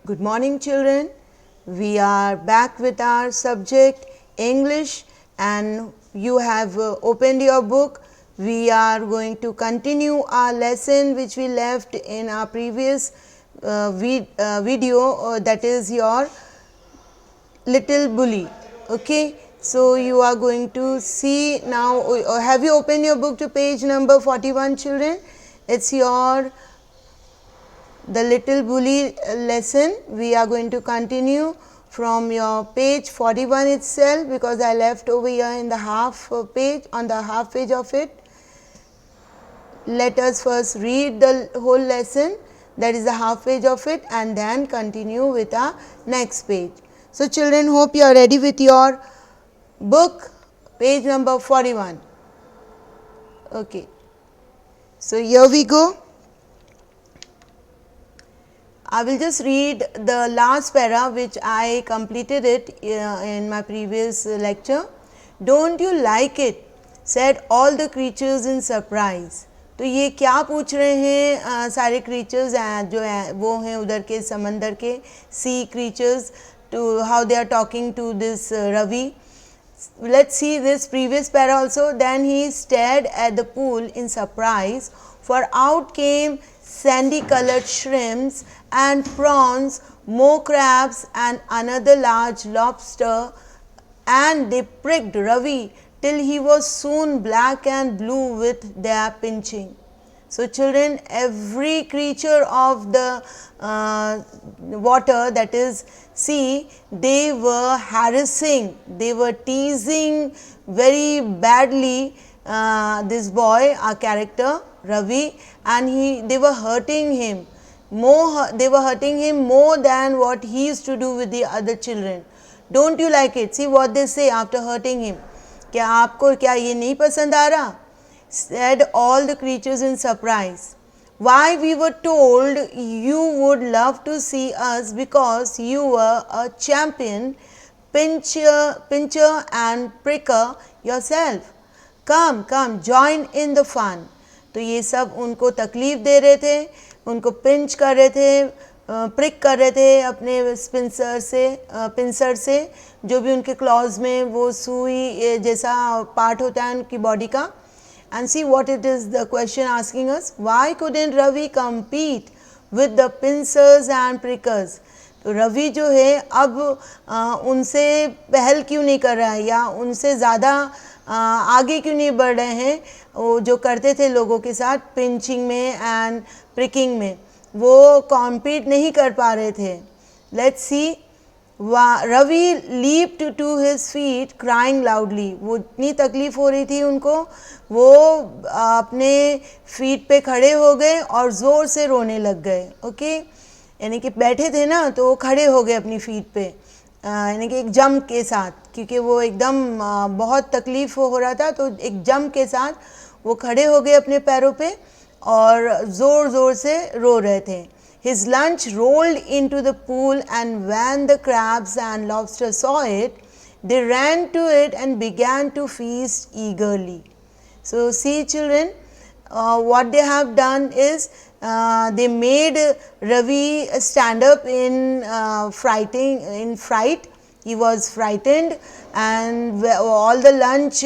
Good morning, children. We are back with our subject English, and you have opened your book. We are going to continue our lesson which we left in our previous video, that is your little bully. Okay, so you are going to see now. Have you opened your book to page number 41, children? It's your the little bully lesson. We are going to continue from your page 41 itself, because I left over here in the half page, on the half page of it. Let us first read the whole lesson, that is the half page of it, and then continue with our next page. So children, hope you are ready with your book, page number 41. Okay, so here we go. I will just read the last para which I completed it in my previous lecture. Don't you like it? Said all the creatures in surprise. तो ये क्या पूछ रहे हैं सारे creatures जो हैं वो हैं उधर के समंदर के sea creatures, to how they are talking to this Ravi. Let's see this previous para also. Then he stared at the pool in surprise, for out came sandy colored shrimps and prawns, more crabs and another large lobster, and they pricked Ravi till he was soon black and blue with their pinching. So children, every creature of the water, that is sea, they were harassing, they were teasing very badly this boy, our character Ravi, and they were hurting him more. They were hurting him more than what he used to do with the other children. Don't you like it? See what they say after hurting him. क्या आपको क्या ये नहीं पसंद आ रहा? Said all the creatures in surprise. Why, we were told you would love to see us because you were a champion pincher and pricker yourself. Come, come, join in the fun. तो ये सब उनको तकलीफ़ दे रहे थे, उनको pinch कर रहे थे, प्रिक कर रहे थे अपने पिंसर से, जो भी उनके क्लॉज में वो सुई जैसा पार्ट होता है उनकी बॉडी का. And see what it is the question asking us. Why couldn't Ravi compete with the pincers and prickers? तो रवि जो है अब उनसे पहल क्यों नहीं कर रहा है, या उनसे ज़्यादा आगे क्यों नहीं बढ़ रहे हैं, वो जो करते थे लोगों के साथ पिंचिंग में एंड प्रिकिंग में, वो कॉम्पीट नहीं कर पा रहे थे. Let's see. Ravi leaped to his feet crying loudly. वो इतनी तकलीफ़ हो रही थी उनको, वो अपने फीट पे खड़े हो गए और ज़ोर से रोने लग गए. ओके, यानी कि बैठे थे ना तो वो खड़े हो गए अपनी फीट पे, यानी कि एक जंप के साथ, क्योंकि वो एकदम बहुत तकलीफ़ हो रहा था, तो एक जंप के साथ वो खड़े हो गए अपने पैरों पे और ज़ोर ज़ोर से रो रहे थे. His lunch rolled into the pool, and when the crabs and lobsters saw it, they ran to it and began to feast eagerly. So see children, what they have done is they made Ravi stand up in fright. He was frightened, and all the lunch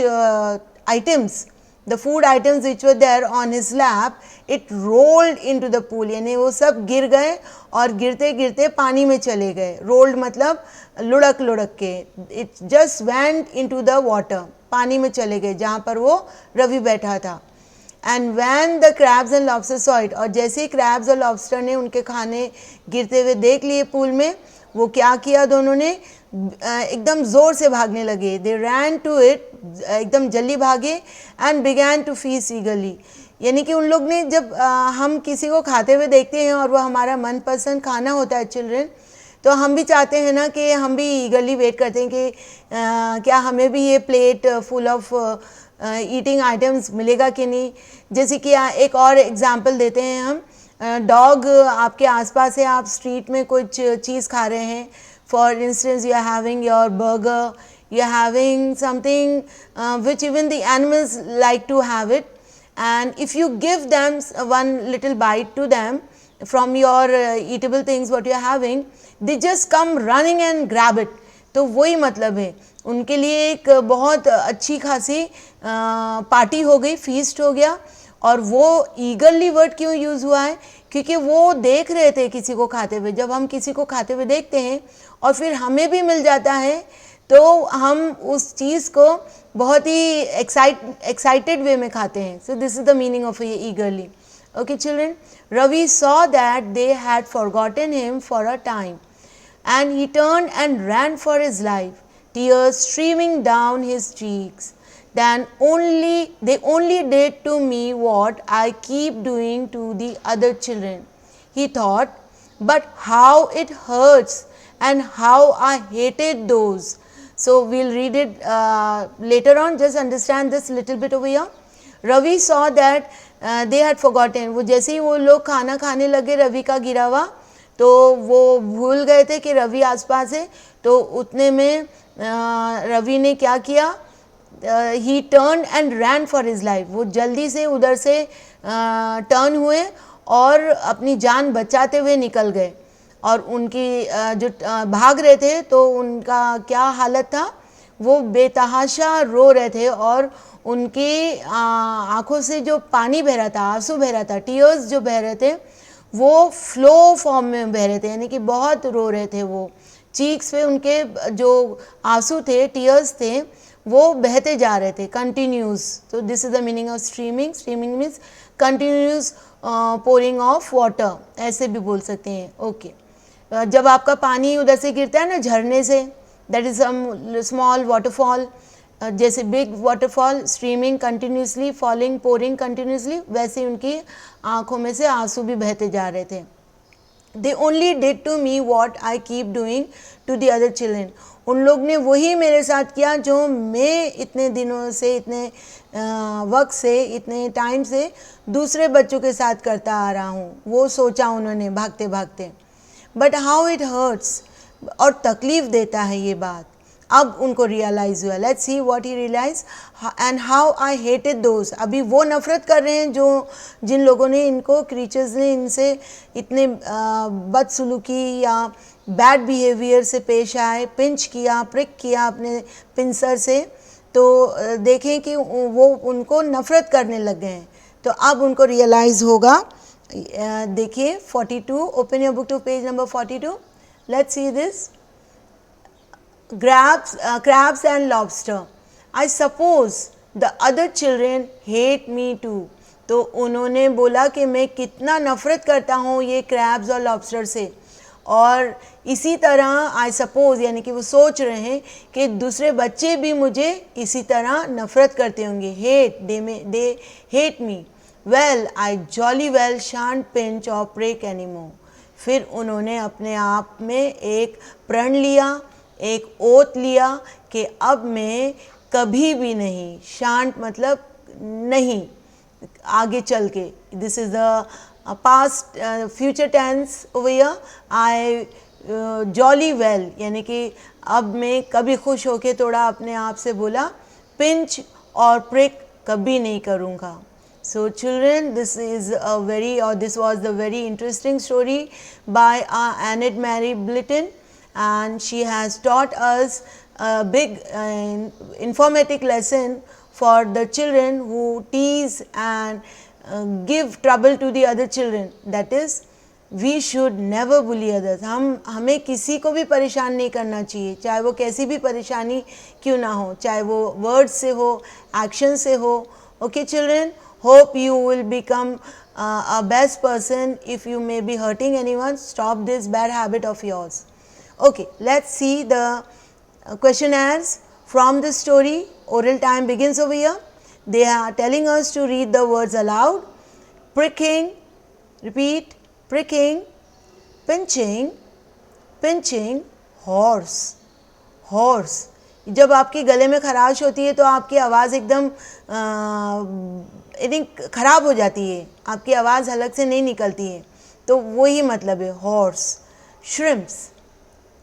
items, the food items which were there on his lap, it rolled into the pool. यानी वो सब गिर गए और गिरते गिरते पानी में चले गए. rolled मतलब लुढ़क लुढ़क के. it just went into the water. पानी में चले गए जहाँ पर वो रवि बैठा था. and when the crabs and lobsters saw it, और जैसे ही crabs और lobster ने उनके खाने गिरते हुए देख लिए पूल में, वो क्या किया, दोनों ने एकदम ज़ोर से भागने लगे. they ran to it, एकदम जल्दी भागे, and began to feast eagerly. यानी कि उन लोग ने जब हम किसी को खाते हुए देखते हैं और वो हमारा मनपसंद खाना होता है चिल्ड्रन, तो हम भी चाहते हैं ना कि हम भी ईगरली वेट करते हैं कि क्या हमें भी ये plate full of eating items मिलेगा कि नहीं. जैसे कि एक और एग्जांपल देते हैं हम. डॉग आपके आसपास है, आप स्ट्रीट में कुछ चीज़ खा रहे हैं, for instance you are having your burger, you are having something which even the animals like to have it, and if you give them one little bite to them, from your eatable things what you are having, they just come running and grab it. तो वही मतलब है, उनके लिए एक बहुत अच्छी खासी पार्टी हो गई, फीस्ट हो गया. और वो ईगरली वर्ड क्यों यूज़ हुआ है? क्योंकि वो देख रहे थे किसी को खाते हुए. जब हम किसी को खाते हुए देखते हैं और फिर हमें भी मिल जाता है तो हम उस चीज़ को बहुत ही एक्साइटेड वे में खाते हैं. So this is the meaning of ये eagerly. Okay children, Ravi saw that they had forgotten him for a time, and he turned and ran for his life, tears streaming down his cheeks. They only did to me what I keep doing to the other children, he thought, but how it hurts and how I hated those. So we'll read it later on. Just understand this little bit over here. Ravi saw that they had forgotten. वो जैसे ही वो लोग खाना खाने लगे रवि का गिरा हुआ, तो वो भूल गए थे कि रवि आसपास है. तो उतने में रवि ने क्या किया? ही turn and ran for his life. वो जल्दी से उधर से टर्न हुए और अपनी जान बचाते हुए निकल गए. और उनकी जो भाग रहे थे तो उनका क्या हालत था? वो बेतहाशा रो रहे थे और उनकी आँखों से जो पानी बह रहा था, आंसू बह रहा था, टीयर्स जो बह रहे थे वो फ्लो फॉर्म में बह रहे थे, यानी कि बहुत रो रहे थे. वो चीक्स पे उनके जो आंसू थे, टीयर्स थे, वो बहते जा रहे थे कंटिन्यूस. तो this is the meaning of streaming. Streaming means continuous pouring of water, ऐसे भी बोल सकते हैं. ओके, जब आपका पानी उधर से गिरता है ना झरने से, that is some small waterfall, जैसे big waterfall, streaming continuously, falling, pouring continuously, वैसे उनकी आंखों में से आंसू भी बहते जा रहे थे. They only did to me what I keep doing to the other children. उन लोग ने वही मेरे साथ किया जो मैं इतने दिनों से, इतने वक्त से, इतने टाइम से दूसरे बच्चों के साथ करता आ रहा हूँ. वो सोचा उन्होंने भागते भागते. बट हाउ इट हर्ट्स, और तकलीफ़ देता है ये बात. अब उनको रियलाइज़ हुआ. Let's see what he realize. And how I hated those. अभी वो नफ़रत कर रहे हैं जो जिन लोगों ने इनको, क्रीचर्स ने इनसे इतने बदसलूकी या बैड बिहेवियर से पेश आए, पिंच किया, प्रिक किया अपने पिंसर से, तो देखें कि वो उनको नफ़रत करने लग गए हैं. तो अब उनको रियलाइज़ होगा. देखिए 42, open your book to page number 42. Let's see this. Crabs and lobster. I suppose the other children hate me too. तो उन्होंने बोला कि मैं कितना नफ़रत करता हूँ ये क्रैब्स और लॉबस्टर से. और इसी तरह आई सपोज, यानी कि वो सोच रहे हैं कि दूसरे बच्चे भी मुझे इसी तरह नफ़रत करते होंगे. Hate, they hate me. Well I jolly well shan't pinch और प्रेक एनीमोर. फिर उन्होंने अपने आप में एक प्रण लिया, एक ओथ लिया कि अब मैं कभी भी नहीं, शांत मतलब नहीं, आगे चल के, this is the past future tense over here. I jolly well, यानी कि अब मैं कभी खुश होके थोड़ा अपने आप से बोला, पिंच और प्रिक कभी नहीं करूँगा. So children, this was the very interesting story by Annette Mary Blyton, and she has taught us a big informative lesson for the children who tease and give trouble to the other children. That is, we should never bully others. हमें किसी को भी परेशान नहीं करना चाहिए, चाहे वो कैसी भी परेशानी क्यों ना हो, चाहे वो वर्ड से हो, एक्शन से हो. Okay children, hope you will become a best person. If you may be hurting anyone, stop this bad habit of yours. Okay, let's see the questionnaires from this story. Oral time begins over here. They are telling us to read the words aloud. Pricking, repeat, pricking, pinching, pinching, horse, horse. जब आपके गले में खराश होती है तो आपकी आवाज़ एकदम ख़राब हो जाती है, आपकी आवाज़ हलक से नहीं निकलती है, तो वही मतलब है horse. Shrimps,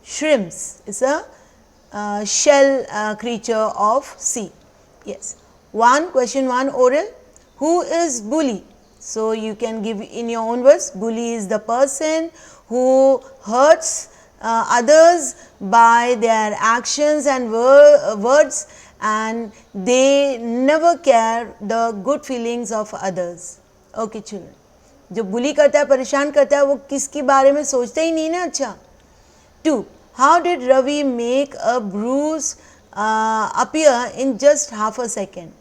shrimps is a shell creature of sea. Yes. Question 1 oral. Who is bully? So you can give in your own words. Bully is the person who hurts others by their actions and words, and they never care the good feelings of others. Okay children. जो बुली करता है, परेशान करता है, वो किसके बारे में सोचता ही नहीं ना. अच्छा. 2. How did Ravi make a bruise appear in just half a second?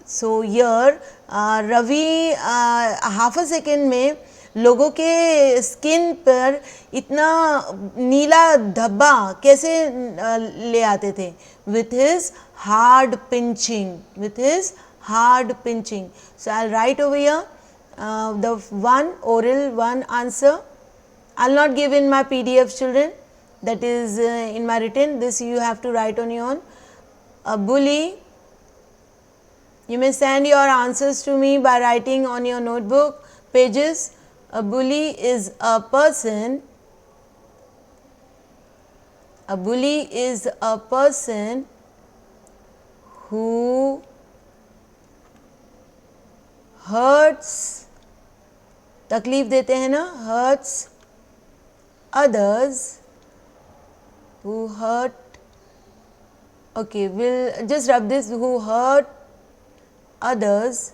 So here Ravi half a second में लोगों के स्किन पर इतना नीला धब्बा कैसे ले आते थे? With his hard pinching, with his hard pinching. So I right over here the one oral one answer. I'll not give in my PDF children, that is in my written. This you have to write on your own. A bully. You may send your answers to me by writing on your notebook pages. A bully is a person. A bully is a person who hurts, तकलीफ देते हैं ना, hurts others, who hurt, okay, we'll just rub this, who hurt others,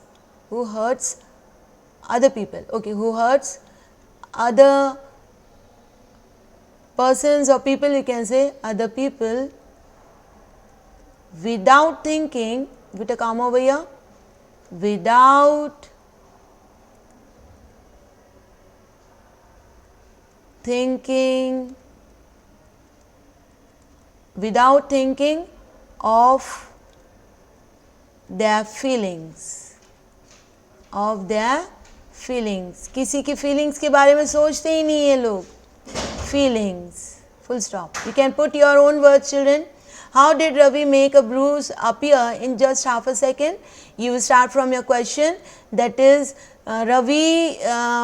who hurts other people, okay, who hurts other persons or people, you can say other people without thinking, with a comma over here, without thinking, without thinking of their feelings, of their feelings. किसी की feelings के बारे में सोचते ही नहीं है लोग. Feelings, full stop. You can put your own words children. How did Ravi make a bruise appear in just half a second? You will start from your question, that is Ravi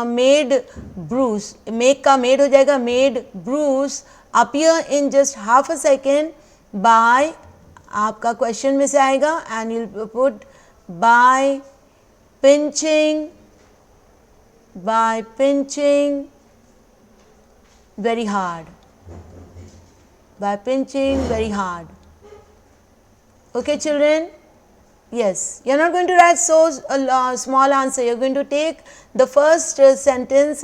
made bruise, make का made हो जाएगा, made bruise appear in just half a second by, आपका question में से आएगा, and you'll put by pinching very hard, by pinching very hard. Okay children? Yes, you are not going to write so small answer. You are going to take the first sentence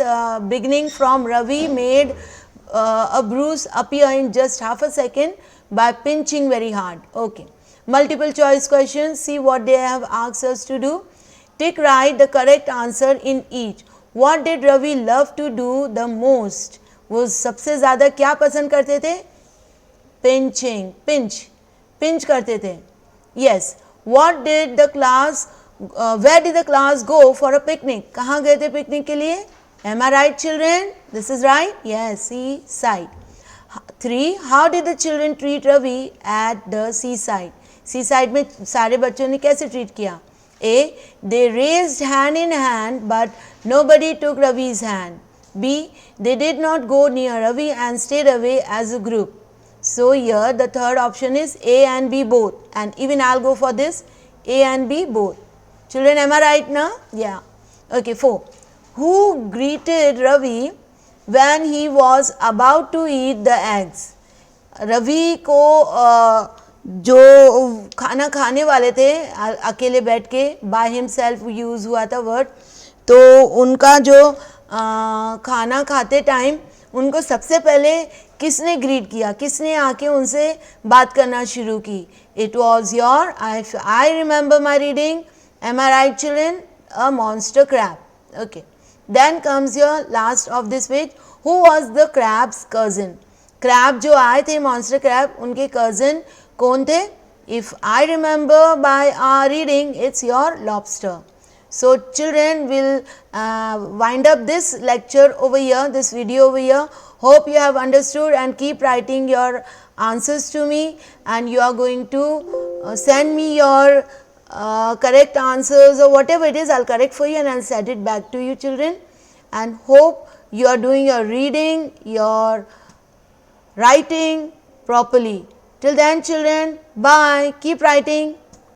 beginning from Ravi made a bruise appear in just half a second by pinching very hard. Okay. Multiple choice questions. See what they have asked us to do. Tick right the correct answer in each. What did Ravi love to do the most? वो सबसे ज़्यादा क्या पसंद करते थे? Pinching, pinch करते थे. Yes. What did the class, where did the class go for a picnic? कहाँ गए थे पिकनिक के लिए? Am I right children? This is right? Yes, seaside. 3. How did the children treat Ravi at the seaside? Seaside में सारे बच्चों ने कैसे treat किया? A. They raised hand in hand but nobody took Ravi's hand. B. They did not go near Ravi and stayed away as a group. So here the third option is A and B both, and even I'll go for this, A and B both. Children, am I right now? Yeah. Okay. 4. Who greeted Ravi when he was about to eat the eggs? Ravi को जो खाना खाने वाले थे अकेले बैठ के, by himself use हुआ था वर्ड, तो उनका जो खाना खाते टाइम उनको सबसे पहले किसने ग्रीट किया, किसने आके उनसे बात करना शुरू की? It was your, if I remember my reading, am I right children? A monster crab. Okay. Then comes your last of this page. Who was the crab's cousin? Crab जो आए थे monster crab, उनके cousin कौन थे? If I remember by our reading, it's your lobster. So children will wind up this lecture over here, this video over here. Hope you have understood, and keep writing your answers to me, and you are going to send me your correct answers or whatever it is, I'll correct for you and I'll send it back to you children, and hope you are doing your reading, your writing properly. Till then children, bye, keep writing.